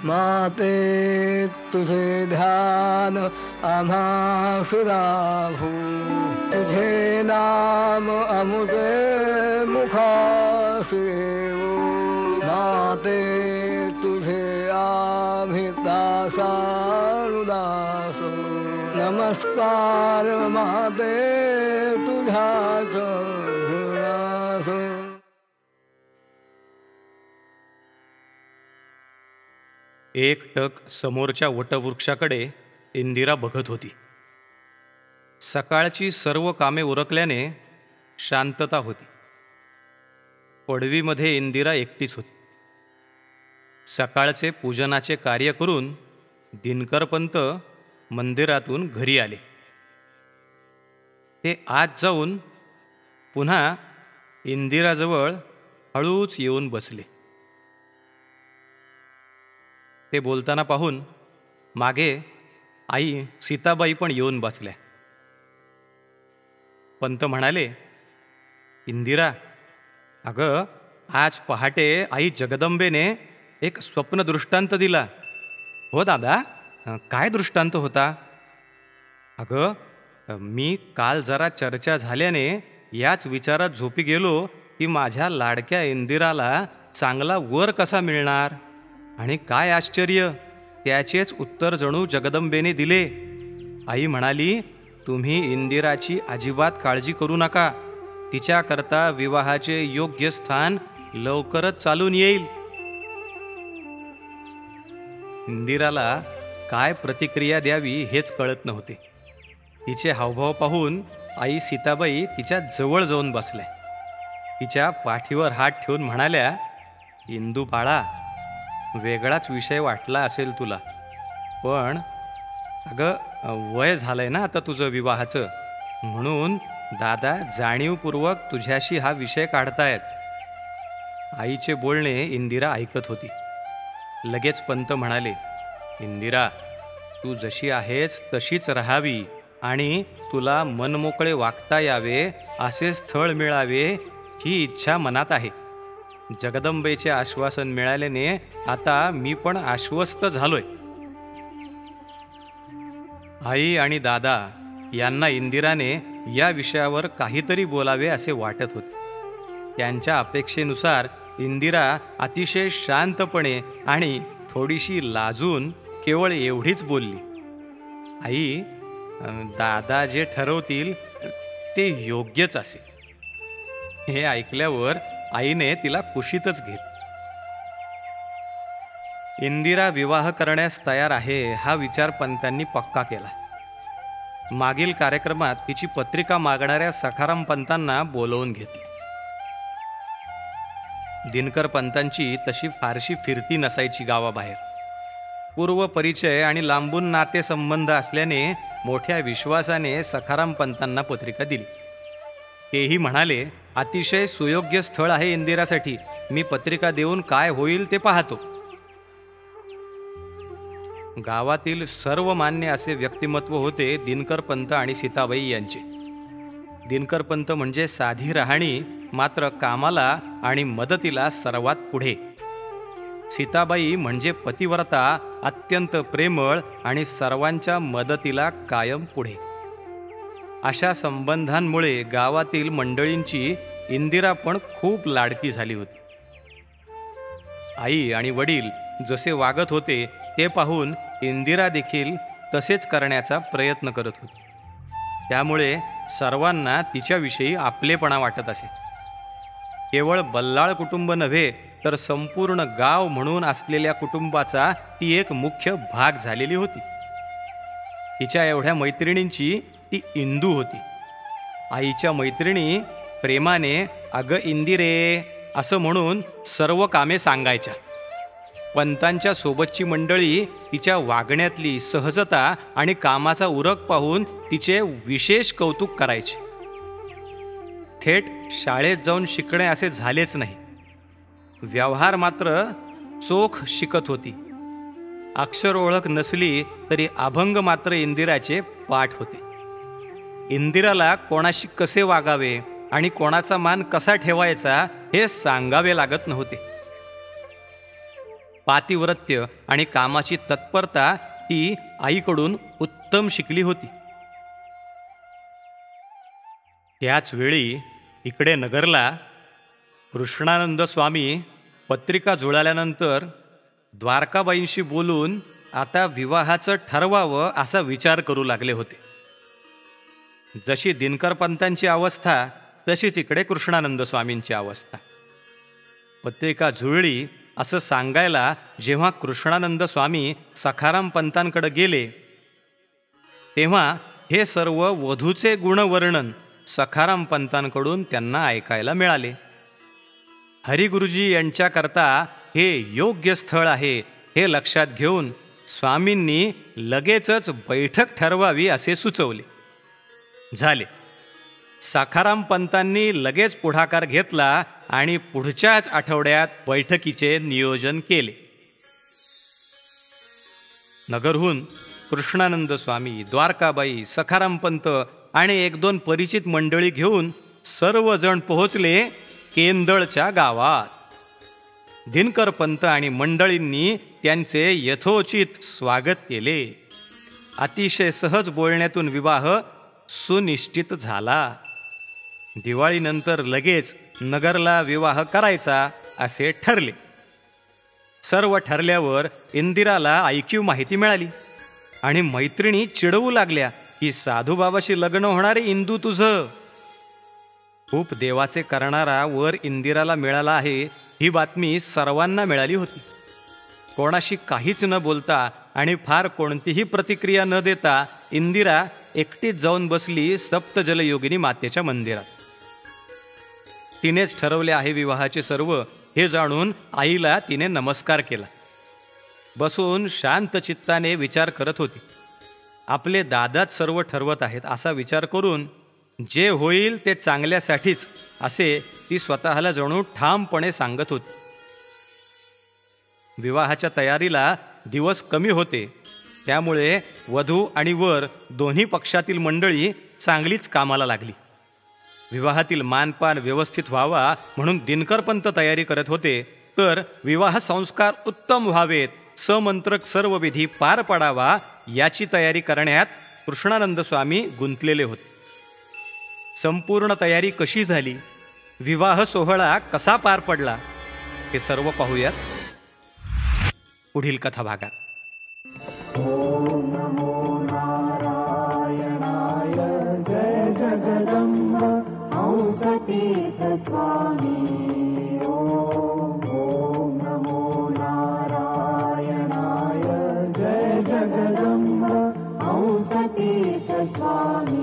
माते तुझे ध्यान आम्हास राहू, तुझे नाम अमुते मुखासे येऊ. माते तुझे आम्ही दासानुदास, नमस्कार माते तुझ्याच गुणास. एकटक समोरच्या वटवृक्षाकडे इंदिरा बघत होती. सकाळची सर्व कामे उरकल्याने शांतता होती. पडवीमध्ये इंदिरा एकटीच होती. सकाळचे पूजनाचे कार्य करून दिनकरपंत मंदिरातून घरी आले. ते आत जाऊन पुन्हा इंदिराजवळ हळूच येऊन बसले. ते बोलताना पाहून मागे आई सीताबाई पण येऊन बसल्या. पंत म्हणाले, इंदिरा, अगं आज पहाटे आई जगदंबेने एक स्वप्न दृष्टांत दिला. हो दादा, काय दृष्टांत होता? अगं मी काल जरा चर्चा झाल्याने याच विचारात झोपी गेलो की माझ्या लाडक्या इंदिराला चांगला वर कसा मिळणार. आणि काय आश्चर्य, त्याचेच उत्तर जणू जगदंबेने दिले. आई म्हणाली, तुम्ही इंदिराची अजिबात काळजी करू नका. तिच्याकरता विवाहाचे योग्य स्थान लवकरच चालून येईल. इंदिराला काय प्रतिक्रिया द्यावी हेच कळत नव्हते. तिचे हावभाव पाहून आई सीताबाई तिच्या जवळ जाऊन बसल्या. तिच्या पाठीवर हात ठेवून म्हणाल्या, इंदू बाळा, वेगळाच विषय वाटला असेल तुला, पण अगं वय झालंय ना आता तुझं विवाहाचं, म्हणून दादा जाणीवपूर्वक तुझ्याशी हा विषय काढतायत. आईचे बोलणे इंदिरा ऐकत होती. लगेच पंत म्हणाले, इंदिरा, तू जशी आहेस तशीच राहावी आणि तुला मनमोकळे वागता यावे, असे स्थळ मिळावे ही इच्छा मनात आहे. जगदंबेचे आश्वासन मिळाल्याने आता मी पण आश्वस्त झालोय. आई आणि दादा यांना इंदिराने या विषयावर काहीतरी बोलावे असे वाटत होते. त्यांच्या अपेक्षेनुसार इंदिरा अतिशय शांतपणे आणि थोडीशी लाजून केवळ एवढीच बोलली, आई, दादा जे ठरवतील ते योग्यच असेल. हे ऐकल्यावर आईने तिला कुशीतच घेतली. इंदिरा विवाह करण्यास तयार आहे हा विचार पंतांनी पक्का केला. मागील कार्यक्रमात तिची पत्रिका मागणाऱ्या सखाराम पंतांना बोलवून घेतले. दिनकर पंतांची तशी फारशी फिरती नसायची गावाबाहेर. पूर्व परिचय आणि लांबून नातेसंबंध असल्याने मोठ्या विश्वासाने सखाराम पंतांना पत्रिका दिली. तेही म्हणाले, अतिशय सुयोग्य स्थळ आहे इंदिरासाठी. मी पत्रिका देऊन काय होईल ते पाहतो. गावातील सर्वमान्य असे व्यक्तिमत्व होते दिनकर पंत आणि सीताबाई यांचे. दिनकर पंत म्हणजे साधी राहणी, मात्र कामाला आणि मदतीला सर्वात पुढे. सीताबाई म्हणजे पतिव्रता, अत्यंत प्रेमळ आणि सर्वांच्या मदतीला कायम पुढे. अशा संबंधांमुळे गावातील मंडळींची इंदिरा पण खूप लाडकी झाली होती. आई आणि वडील जसे वागत होते ते पाहून इंदिरा देखील तसेच करण्याचा प्रयत्न करत होती. त्यामुळे सर्वांना तिच्याविषयी आपलेपणा वाटत असे. केवळ बल्लाळ कुटुंब नव्हे तर संपूर्ण गाव म्हणून असलेल्या कुटुंबाचा ती एक मुख्य भाग झालेली होती. तिच्या एवढ्या मैत्रिणींची ती इंदू होती. आईच्या मैत्रिणी प्रेमाने अगं इंदिरे असं म्हणून सर्व कामे सांगायच्या. पंतांच्या सोबतची मंडळी तिच्या वागण्यातली सहजता आणि कामाचा उरक पाहून तिचे विशेष कौतुक करायचे. थेट शाळेत जाऊन शिकणे असे झालेच नाही. व्यवहार मात्र चोख शिकत होती. अक्षर ओळख नसली तरी अभंग मात्र इंदिराचे पाठ होते. इंदिराला कोणाशी कसे वागावे आणि कोणाचा मान कसा ठेवायचा हे सांगावे लागत नव्हते. पातिव्रत्य आणि कामाची तत्परता ती आईकडून उत्तम शिकली होती. त्याच वेळी इकडे नगरला कृष्णानंद स्वामी पत्रिका जुळाल्यानंतर द्वारकाबाईंशी बोलून आता विवाहाचं ठरवावं असा विचार करू लागले होते. जशी दिनकरपंतांची अवस्था तशीच इकडे कृष्णानंद स्वामींची अवस्था. पत्रिका जुळली असं सांगायला जेव्हा कृष्णानंद स्वामी सखाराम पंतांकडे गेले तेव्हा हे सर्व वधूचे गुणवर्णन सखाराम पंतांकडून त्यांना ऐकायला मिळाले. हरिगुरुजी यांच्याकरता हे योग्य स्थळ आहे हे लक्षात घेऊन स्वामींनी लगेचच बैठक ठरवावी असे सुचवले. झाले. सखाराम पंतांनी लगेच पुढाकार घेतला आणि पुढच्याच आठवड्यात बैठकीचे नियोजन केले. नगरहून कृष्णानंद स्वामी, द्वारकाबाई, सखाराम पंत आणि 1-2 परिचित मंडळी घेऊन सर्वजण पोहोचले केंदळच्या गावात. दिनकर पंत आणि मंडळींनी त्यांचे यथोचित स्वागत केले. अतिशय सहज बोलण्यातून विवाह सुनिश्चित झाला. दिवाळीनंतर लगेच नगरला विवाह करायचा असे ठरले. सर्व ठरल्यावर इंदिराला ऐकीव माहिती मिळाली आणि मैत्रिणी चिडवू लागल्या की साधूबाबाशी लग्न होणारे इंदू तुझं. खूप देवाचे करणारा वर इंदिराला मिळाला आहे ही बातमी सर्वांना मिळाली होती. कोणाशी काहीच न बोलता आणि फार कोणतीही प्रतिक्रिया न देता इंदिरा एकटीच जाऊन बसली सप्तजलयोगिनी मातेच्या मंदिरात. तिनेच ठरवले आहे विवाहाचे सर्व हे जाणून आईला तिने नमस्कार केला. बसून शांत चित्ताने विचार करत होती. आपले दादाच सर्व ठरवत आहेत असा विचार करून जे होईल ते चांगल्यासाठीच असे ती स्वतःला जणू ठामपणे सांगत होती. विवाहाच्या तयारीला दिवस कमी होते त्यामुळे वधू आणि वर दोन्ही पक्षातील मंडळी चांगलीच कामाला लागली. विवाहातील मानपान व्यवस्थित व्हावा म्हणून दिनकरपंत तयारी करत होते तर विवाह संस्कार उत्तम व्हावेत, समंत्रक सर्व विधी पार पडावा याची तयारी करण्यात कृष्णानंद स्वामी गुंतलेले होते. संपूर्ण तयारी कशी झाली, विवाह सोहळा कसा पार पडला हे सर्व पाहूयात पुढील कथा भागात. ओम नमो नारायणाय जय जगदंब हंसतीर्थ स्वामी. ओम नमो नारायणाय जय जगदंब हंसतीर्थ स्वामी.